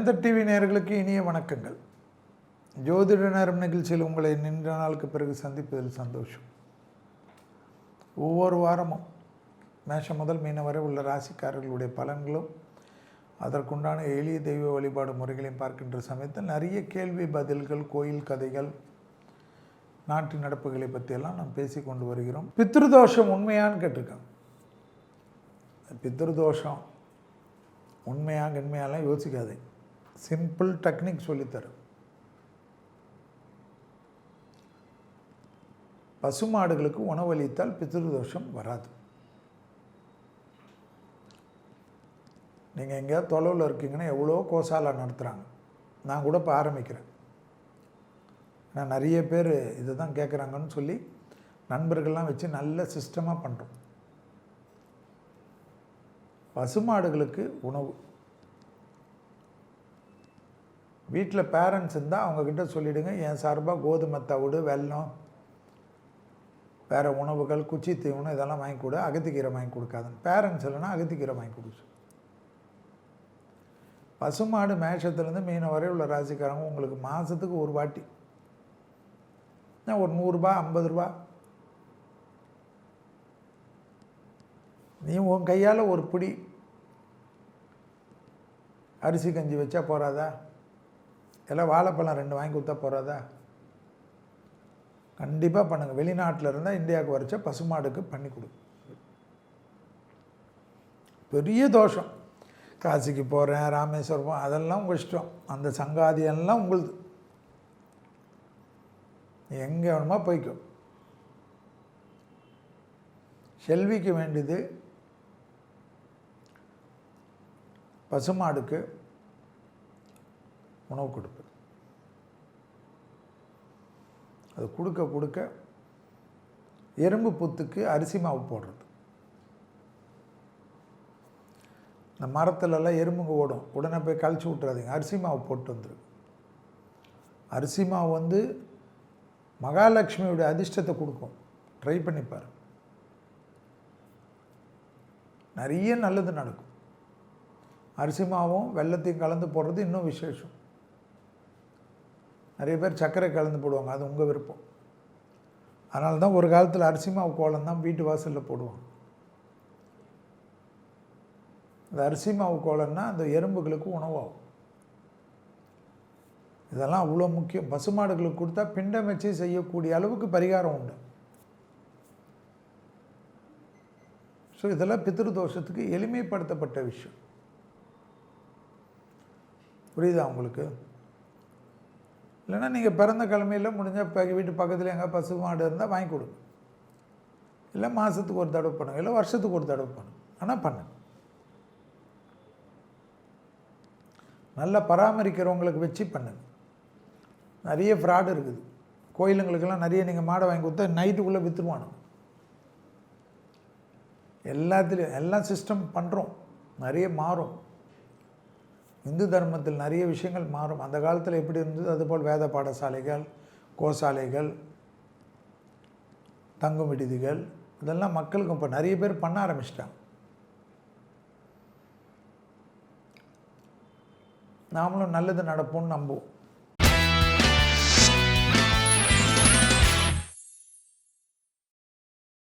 வேந்தர் டிவி நேயர்களுக்கு இனிய வணக்கங்கள். ஜோதிட நேரம் நிகழ்ச்சியில் உங்களை நீண்ட நாளுக்கு பிறகு சந்திப்பதில் சந்தோஷம். ஒவ்வொரு வாரமும் மேஷம் முதல் மீனம் வரை உள்ள ராசிக்காரர்களுடைய பலன்களும் அதற்குண்டான எளிய தெய்வ வழிபாடு முறைகளையும் பார்க்கின்ற சமயத்தில் நிறைய கேள்வி பதில்கள், கோயில் கதைகள், நாட்டு நடப்புகளை பற்றியெல்லாம் நாம் பேசி கொண்டு வருகிறோம். பித்ருதோஷம் உண்மையான்னு கேட்டிருக்காங்க. பித்ருதோஷம் உண்மையாலாம் யோசிக்காதே. Simple technique சொல்லித்தரும். பசுமாடுகளுக்கு உணவளித்தால் பித்ருதோஷம் வராது. நீங்கள் எங்கேயாவது தொலைவில் இருக்கீங்கன்னா எவ்வளோ கோசாலா நடத்துகிறாங்க. நான் கூட இப்போ ஆரம்பிக்கிறேன். நான் நிறைய பேர் இதை தான் கேட்குறாங்கன்னு சொல்லி நண்பர்கள்லாம் வச்சு நல்ல சிஸ்டமாக பண்ணுறோம். பசுமாடுகளுக்கு உணவு வீட்டில் பேரண்ட்ஸ் இருந்தால் அவங்கக்கிட்ட சொல்லிவிடுங்க, என் சார்பாக கோதுமை தவிடு, வெல்லம், வேறு உணவுகள், குச்சி தீவனம் இதெல்லாம் வாங்கி கொடு, அகத்திக்கீரை வாங்கி கொடுக்காதுன்னு. பேரண்ட்ஸ் இல்லைன்னா அகத்திக்கீரை வாங்கி கொடுச்சு. பசுமாடு மேஷத்துலேருந்து மீனம் வரை உள்ள ராசிக்காரங்க உங்களுக்கு மாதத்துக்கு ஒரு வாட்டி ஒரு 100 ரூபா 50 ரூபா நீ உன் கையால் ஒரு பிடி அரிசி கஞ்சி வச்சா போகாதா? எல்லாம் வாழைப்பழம் 2 வாங்கி கொடுத்தா போகாதா? கண்டிப்பாக பண்ணுங்கள். வெளிநாட்டில் இருந்தால் இந்தியாவுக்கு வரைச்சா பசுமாடுக்கு பண்ணி கொடு. பெரிய தோஷம். காசிக்கு போகிறேன், ராமேஸ்வரம், அதெல்லாம் உங்கள் இஷ்டம். அந்த சங்காதியெல்லாம் உங்களுது. எங்கே வேணுமா போய்க்கும். செல்விக்கு வேண்டியது பசுமாடுக்கு உணவு கொடுப்பது. அது கொடுக்க கொடுக்க எறும்பு புத்துக்கு அரிசி மாவு போடுறது. இந்த மரத்துலலாம் எறும்புங்க ஓடும், உடனே போய் கழிச்சு விட்றாதீங்க. அரிசி மாவு போட்டு வந்துரு. அரிசி மாவு மகாலட்சுமியுடைய அதிர்ஷ்டத்தை கொடுக்கும். ட்ரை பண்ணிப்பார், நிறைய நல்லது நடக்கும். அரிசி மாவும் வெல்லத்தையும் கலந்து போடுறது இன்னும் விசேஷம். நிறைய பேர் சர்க்கரை கலந்து போடுவாங்க, அது உங்கள் விருப்பம். அதனால தான் ஒரு காலத்தில் அரிசி மாவு கோலம் தான் வீட்டு வாசலில் போடுவாங்க. அந்த அரிசி மாவு கோலம்னா அந்த எறும்புகளுக்கு உணவாகும். இதெல்லாம் அவ்வளோ முக்கியம். பசுமாடுகளுக்கு கொடுத்தா பிண்டம் வச்சு செய்யக்கூடிய அளவுக்கு பரிகாரம் உண்டு. ஸோ இதெல்லாம் பித்ருதோஷத்துக்கு எளிமைப்படுத்தப்பட்ட விஷயம். புரியுதா உங்களுக்கு? இல்லைன்னா நீங்கள் பிறந்த கிழமையில் முடிஞ்சால் வீட்டு பக்கத்தில் எங்கே பசு மாடு இருந்தால் வாங்கி கொடுங்க. இல்லை மாதத்துக்கு ஒரு தடவை பண்ணுங்க, இல்லை வருஷத்துக்கு ஒரு தடவை பண்ணுங்க. ஆனால் பண்ணுங்க. நல்லா பராமரிக்கிறவங்களுக்கு வச்சு பண்ணுங்க. நிறைய ஃப்ராடு இருக்குது. கோயிலுங்களுக்கெல்லாம் நிறைய நீங்கள் மாடை வாங்கி கொடுத்தா நைட்டுக்குள்ளே விற்றுருவானுங்க. எல்லாத்துலேயும் எல்லாம் சிஸ்டம் பண்ணுறோம். நிறைய மாறும். இந்து தர்மத்தில் நிறைய விஷயங்கள் மாறும். அந்த காலத்தில் எப்படி இருந்தது அதுபோல் வேத பாடசாலைகள், கோசாலைகள், தங்கும் விடுதிகள் இதெல்லாம் மக்களுக்கு இப்போ நிறைய பேர் பண்ண ஆரம்பிச்சிட்டாங்க. நாமளும் நல்லது நடப்போம்னு நம்புவோம்.